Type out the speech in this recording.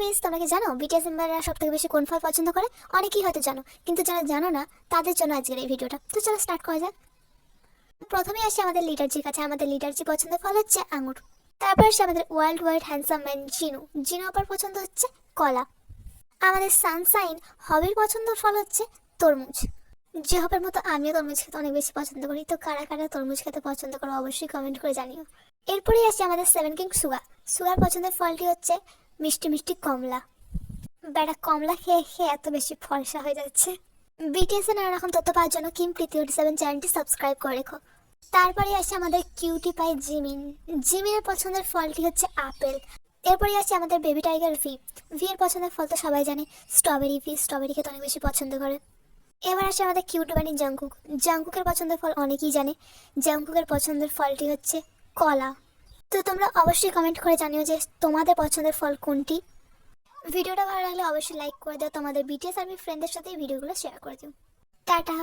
Miss, তোমরা কি জানো বিটিএস মেম্বাররা সবথেকে বেশি কোন ফল পছন্দ করে? অনেকেই হয়তো জানো, কিন্তু যারা জানো না তাদের জন্য আজকের এই ভিডিওটা। তো চলো স্টার্ট করা যাক। প্রথমে আসি আমাদের লিডারজির কাছে। আমাদের লিডারজি পছন্দের ফল হচ্ছে আঙুর। তারপর আসে আমাদের world wide handsome man Jinu. Jinu আবার পছন্দ হচ্ছে কলা। আমাদের সানশাইন হবির পছন্দের ফল হচ্ছে তরমুজ। যে হবের মতো আমিও তরমুজ খেতে অনেক বেশি পছন্দ করি। তো কারা কারা তরমুজ খেতে পছন্দ করো অবশ্যই কমেন্ট করে জানিও। এরপরেই আসছে আমাদের সেভেন কিং সুগা। সুগার পছন্দের ফলটি হচ্ছে মিষ্টি মিষ্টি কমলা। বেটা কমলা খেয়ে খেয়ে এত বেশি ফর্সা হয়ে যাচ্ছে। বিটিএস এর নানা রকম তথ্য পাওয়ার জন্য কিম প্রীতি 47 চ্যানেলটি সাবস্ক্রাইব করে রেখো। তারপরে আসে আমাদের কিউটি পাই জিমিন। জিমিনের পছন্দের ফলটি হচ্ছে আপেল। এরপরে আসছে আমাদের বেবি টাইগার ভি। ভি এর পছন্দের ফল তো সবাই জানে, স্ট্রবেরি। ভি স্ট্রবেরি খেতে অনেক বেশি পছন্দ করে। এবার আসে আমাদের কিউট বানি জাংকুক। জাংকুকের পছন্দের ফল অনেকেই জানে। জাংকুকের পছন্দের ফলটি হচ্ছে কলা। তো তোমরা অবশ্যই কমেন্ট করে জানিও যে তোমাদের পছন্দের ফল কোনটি। ভিডিওটা ভালো লাগলে অবশ্যই লাইক করে দাও। তোমাদের বিটিএস আর্মি ফ্রেন্ডদের সাথে এই ভিডিওগুলো শেয়ার করে দিও। টাটা।